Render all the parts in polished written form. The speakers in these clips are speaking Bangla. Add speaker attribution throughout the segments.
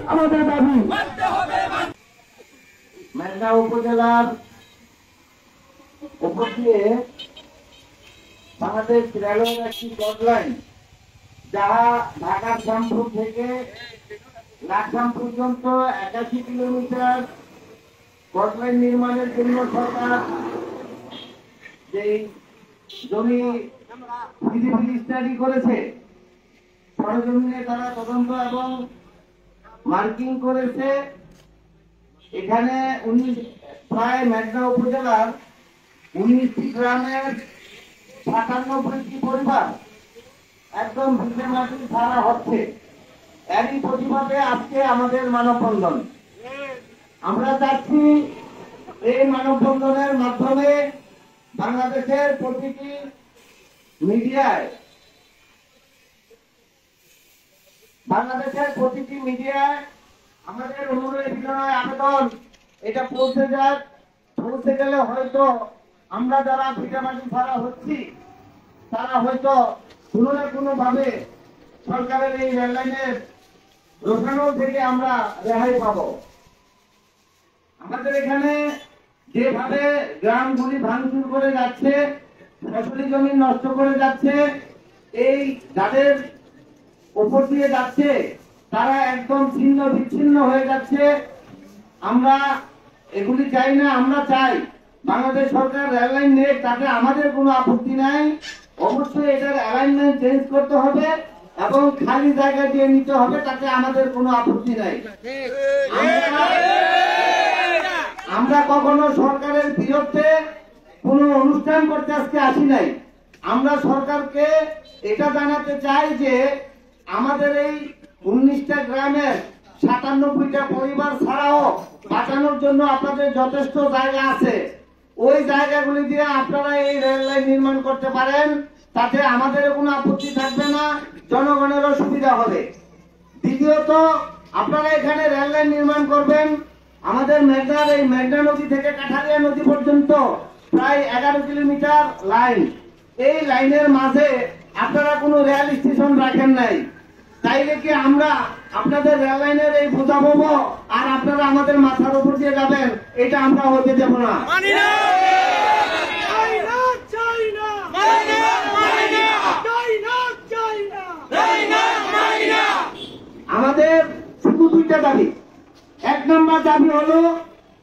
Speaker 1: আমাদের দাবি মেঘনা উপজেলার উপর দিয়ে বাংলাদেশ রেলওয়ের একটি গডলাইন, যাহা ঢাকা শ্যামপুর থেকে লাকসাম পর্যন্ত 81 কিলোমিটার গডলাইন নির্মাণের জন্য সরকার যে জমি ফিজিবিলিটি স্টাডি করেছে, সরজমিনে তারা তদন্ত এবং মার্কিং করেছে। এখানে প্রায় মেঘনা উপজেলার 19টি গ্রামের 97টি পরিবার একদম ভিটে মাটি ছাড়া হচ্ছে। এরই প্রতিবাদে আজকে আমাদের মানববন্ধন। আমরা চাচ্ছি এই মানববন্ধনের মাধ্যমে বাংলাদেশের প্রতিটি মিডিয়ায় আমাদের অনুরোধ বিনয় আবেদন এটা পৌঁছে গেলে হয়তো আমরা যারা ভিটামাটি ছাড়া হচ্ছি তারা হয়তো কোনো না কোনো ভাবে সরকারের এই রেললাইনের রোখানো থেকে আমরা রেহাই পাব। আমাদের এখানে যেভাবে গ্রামগুলি ভাঙচুর করে যাচ্ছে, ফসলি জমি নষ্ট করে যাচ্ছে, এই যাদের উপর দিয়ে যাচ্ছে তারা একদম ছিন্ন বিচ্ছিন্ন হয়ে যাচ্ছে। আমরা এগুলি চাই না। আমরা চাই বাংলাদেশ সরকার রেললাইন নেই, তাতে আমাদের কোনো আপত্তি নাই। অবশ্যই এটার অ্যালাইনমেন্ট চেঞ্জ করতে হবে এবং খালি জায়গা দিয়ে নিতে হবে, তাতে আমাদের কোনো আপত্তি নাই। আমরা কখনো সরকারের বিরুদ্ধে কোনো অনুষ্ঠান করতে আজকে আসি নাই। আমরা সরকারকে এটা জানাতে চাই যে আমাদের এই 19টা গ্রামের 97টা পরিবার ছাড়াও বাঁচানোর জন্য আপনাদের যথেষ্ট জায়গা আছে। ওই জায়গাগুলি দিয়ে আপনারা এই রেল লাইন নির্মাণ করতে পারেন, তাতে আমাদের কোনো আপত্তি থাকবে না, জনগণেরও সুবিধা হবে। দ্বিতীয়ত, আপনারা এখানে রেল লাইন নির্মাণ করবেন আমাদের মেঘনার এই মেঘনা নদী থেকে কাঠারিয়া নদী পর্যন্ত প্রায় 11 কিলোমিটার লাইন। এই লাইনের মাঝে আপনারা কোনো রেল স্টেশন রাখেন নাই। তাইলে কি আমরা আপনাদের রেল লাইনের এই বোঝা পাবো আর আপনারা আমাদের মাথার উপর দিয়ে যাবেন? এটা আমরা হতে দেব না। আমাদের শুধু দুইটা দাবি। 1 নম্বর দাবি হলো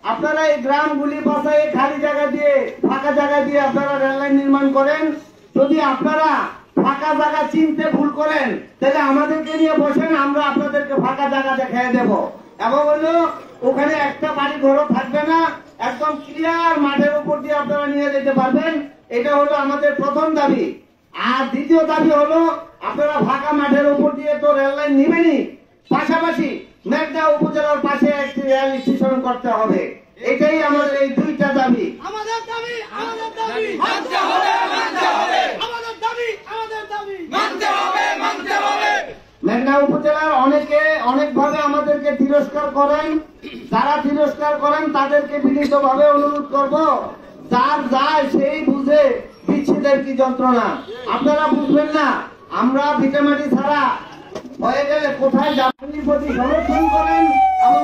Speaker 1: আপনারা এই গ্রামগুলি বাঁচায় খালি জায়গা দিয়ে, ফাঁকা জায়গা দিয়ে আপনারা রেল লাইন নির্মাণ করেন। যদি আপনারা ফাঁকা জায়গা চিনতে ভুল করেন তাহলে আমাদেরকে নিয়ে বসেন, আমরা আপনাদেরকে ফাঁকা জায়গা দেখাই দেব। এবং হলো ওখানে একটা বাড়ি ঘরও থাকবে না, একদম ক্লিয়ার মাঠের উপর দিয়ে আপনারা নিয়ে যেতে পারবেন। এটা হলো আমাদের প্রথম দাবি। আর দ্বিতীয় দাবি হলো আপনারা ফাঁকা মাঠের উপর দিয়ে তো রেল লাইন নিবেনই, পাশাপাশি মেঘনা উপজেলার পাশে একটি রেল স্টেশন করতে হবে। এটাই আমাদের এই দুইটা দাবি। মেঘনা উপজেলার অনেকে অনেকভাবে আমাদেরকে তিরস্কার করেন। যারা তিরস্কার করেন তাদেরকে বিনীতভাবে অনুরোধ করব, যার যায় সেই বুঝে বিচ্ছেদের কি যন্ত্রণা। আপনারা বুঝবেন না আমরা ভিটামাটি ছাড়া হয়ে গেলে কোথায় যাবেন প্রতি সমর্থন করেন এবং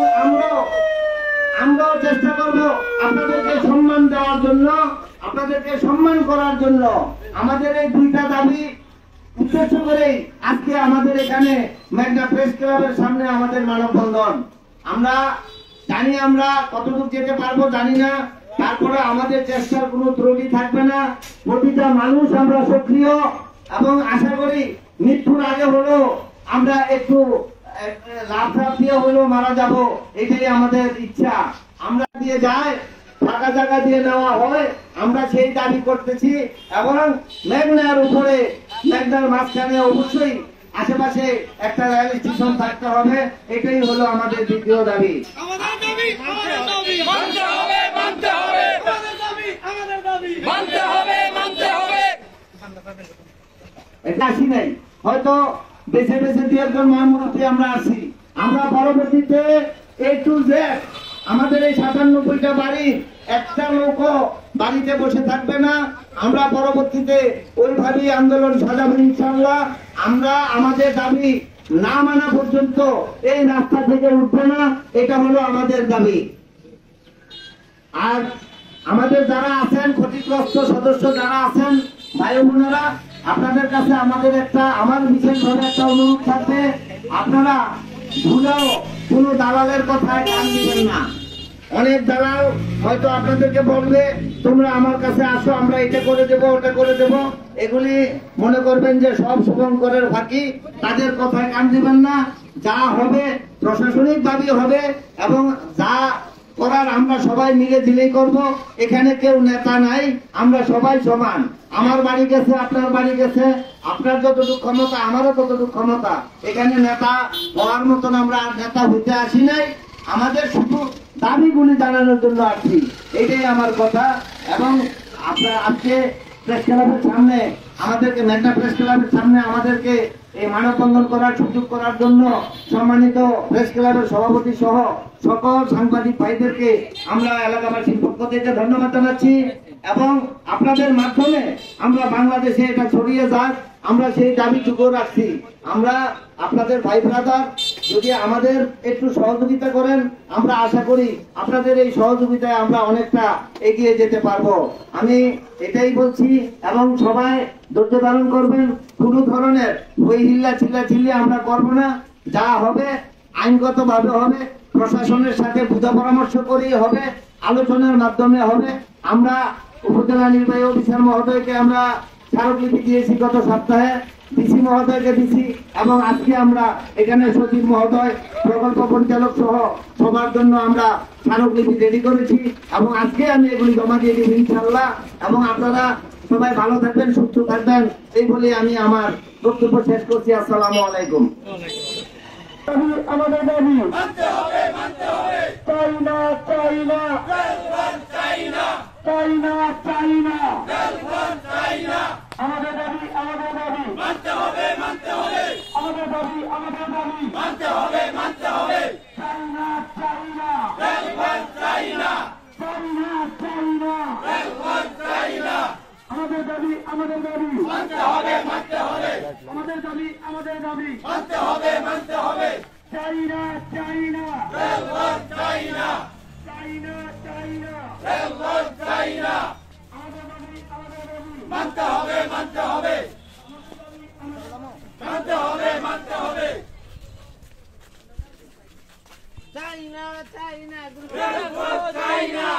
Speaker 1: আমরাও চেষ্টা করব আপনাদেরকে সম্মান দেওয়ার জন্য, আপনাদেরকে সম্মান করার জন্য। আমাদের এই দুইটা দাবি উদ্দেশ্য করেই আজকে আমাদের এখানে মেঘনা প্রেস ক্লাবের সামনে আমাদের মানববন্ধন। আমরা জানি আমরা কতটুকু যেতে পারবো জানি না, তারপরে আমাদের চেষ্টার কোনো ত্রুটি থাকবে না। প্রতিটা মানুষ আমরা সক্রিয় এবং আশা করি মৃত্যুর আগে হলো আমরা একটু লাভ দিয়ে হলেও মারা যাব, এটাই আমাদের ইচ্ছা। আমরা দিয়ে যাই ফাঁকা জায়গা দিয়ে নেওয়া হয়, আমরা সেই দাবি করতেছি। এবং মেঘনার উপরে, মেঘনার মাঝখানে অবশ্যই আশেপাশে একটা রেল স্টেশন থাকতে হবে। এটাই হলো আমাদের দ্বিতীয় দাবি। এটা আসি নাই, হয়তো বেছে বেছে 2 মহামুরব্বী আমরা আসি। আমরা পরবর্তীতে A to Z আমাদের এই 97টা বাড়ির একটা লোক বাড়িতে বসে থাকবে না। আমরা পরবর্তীতে ওইভাবেই আন্দোলন সাজাবো ইনশাআল্লাহ। আমরা আমাদের দাবি না মানা পর্যন্ত এই রাস্তা থেকে উঠবে না, এটা হলো আমাদের দাবি। আর আমাদের যারা আছেন, ক্ষতিগ্রস্ত সদস্য যারা আছেন, ভাই বোনেরা, আপনাদের কাছে আমার বিশেষভাবে একটা অনুরোধ থাকবে, আপনারা ভুলেও কোনো দালালের কথায় কান দিবেন না। অনেক দালাল হয়তো আপনাদেরকে বলবে তোমরা আমার কাছে আসো, আমরা এটা করে দেবো ওটা করে দেবো, এগুলি মনে করবেন যে সব শুভঙ্করের ফাঁকি। তাদের কথায় কান দিবেন না। যা হবে প্রশাসনিক দাবি হবে এবং যা করার আমরা সবাই মিলে দিলেই করব। এখানে কেউ নেতা নাই, আমরা সবাই সমান। আমার বাড়ি গেছে, আপনার বাড়ি গেছে, আপনার যতটুকু ক্ষমতা আমারও ততটুকু ক্ষমতা। এখানে নেতা হওয়ার মতন আমরা নেতা হইতে আসি নাই, আমাদের শুধু দাবিগুলি জানানোর জন্য আসছি, এটাই আমার কথা। এবং আপনার আজকে প্রেস ক্লাবের সামনে আমাদেরকে, মেঘনা প্রেস ক্লাবের সামনে আমাদেরকে এই মানববন্ধন করার সুযোগ করার জন্য সম্মানিত প্রেস ক্লাবের সভাপতি সহ সকল সাংবাদিক ভাইদেরকে আমরা এলাকাবাসীর পক্ষ থেকে ধন্যবাদ জানাচ্ছি। এবং আপনাদের মাধ্যমে আমরা বাংলাদেশে এটা ছড়িয়ে যাক, আমরা সেই দাবিটুকু রাখছি। আমরা আপনাদের ভাই ব্রাদার, যদি আমাদের একটু সহযোগিতা করেন, আমরা আশা করি আপনাদের এই সহযোগিতায় আমরা অনেকটা এগিয়ে যেতে পারবো। আমি এটাই বলছি এবং সবাই ধৈর্য ধারণ করবেন। কোনো ধরনের ওই চিল্লাচিল্লি আমরা করব না। যা হবে আইনগত ভাবে হবে, প্রশাসনের সাথে বুঝা পরামর্শ করেই হবে, আলোচনার মাধ্যমে হবে। আমরা উপজেলা নির্বাহী অফিসার মহোদয়কে আমরা স্মারকলিপি দিয়েছি গত সপ্তাহে, ডিসি মহোদয়কে দিছি এবং আজকে আমরা এখানে সচিব মহোদয়, প্রকল্প পরিচালক সহ সবার জন্য আমরা স্মারকলিপি রেডি করেছি এবং আজকে আমি এগুলি জমা দিয়ে দিব ইনশাআল্লাহ। এবং আপনারা সবাই ভালো থাকবেন, সুস্থ থাকবেন, এই বলে আমি আমার বক্তব্য শেষ করছি। আসসালামু আলাইকুম। আমাদের দাবি মানতে হবে, মানতে হবে, চাই না চাই না, চাই না চাই না, চাই না চাই না, আমাদের দাবি মানতে হবে, মানতে হবে, আমাদের দাবি মানতে হবে, মানতে হবে, চাই না চাই না, চাই না, চাই না চাই না, চাই না, আমাদের দাবি মানতে হবে, মানতে হবে, আমাদের দাবি মানতে হবে, মানতে হবে, চাই না চাই না, চাই না, চাই না চাই না, চাই না, আমাদের দাবি মানতে হবে, মানতে হবে, মানতে হবে, মানতে হবে, চাই না চাই না, চাই না, চাই না,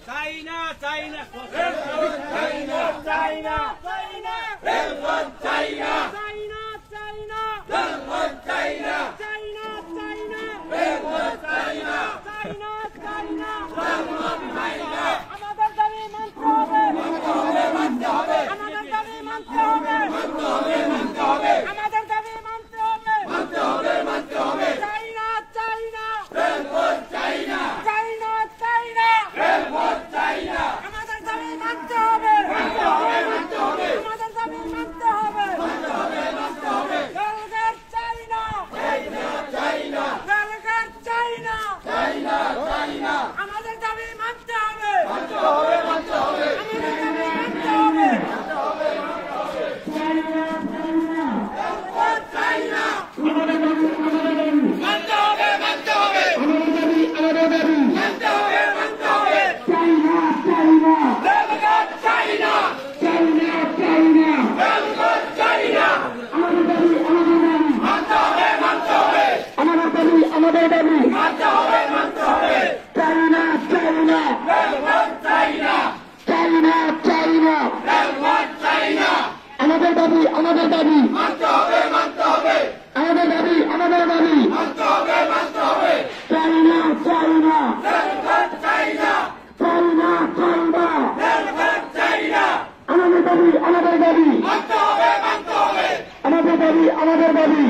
Speaker 1: চাই না, চাই না, চাই না, চাই না, চাই না, চাই না, চাই না, চাই না, চাই না, চাই না, চাই না, চাই না, চাই না, আমাদের দাবি মানতে হবে, মানতে হবে, আমাদের দাবি মানতে হবে, মানতে হবে, মানতে হবে, আমাদের দাবি মানতে হবে, মানতে হবে, মানতে হবে, চাই না চাই না, চাই না, চাই না, চাই না, চাই না, আমাদের দাবি মানতে হবে, মানতে হবে, মানতে হবে, আমাদের দাবি মানতে হবে, মানতে হবে, মানতে হবে, গালগার চাই না, চাই না, চাই না, গালগার চাই না, চাই না, চাই না, আমাদের দাবি মানতে হবে, মানতে হবে, মানতে হবে, আমাদের দাবি মানতে হবে, মানতে হবে, মানতে হবে, চাই না, চাই না, আমাদের দাবি মানতে হবে, মানতে হবে, আমাদের দাবি মানতে হবে, মানতে হবে, চাই না, চাই না, গালগার চাই না, চাই না, চাই না, গালগার চাই না, আমাদের দাবি মানতে হবে, মানতে হবে, আমাদের দাবি মানতে হবে, মানতে হবে, চাই না, চাই না, গালগার চাই না, চাই না, চাই না, গালগার চাই না, আমাদের দাবি মানতে হবে, মানতে হবে, আমাদের দাবি মানতে হবে, মানতে হবে, চাই না, চাই না, গালগার চাই না, চাই না, চাই না, গালগার চাই না, আমাদের দাবি মানতে হবে, মানতে হবে, আমাদের দাবি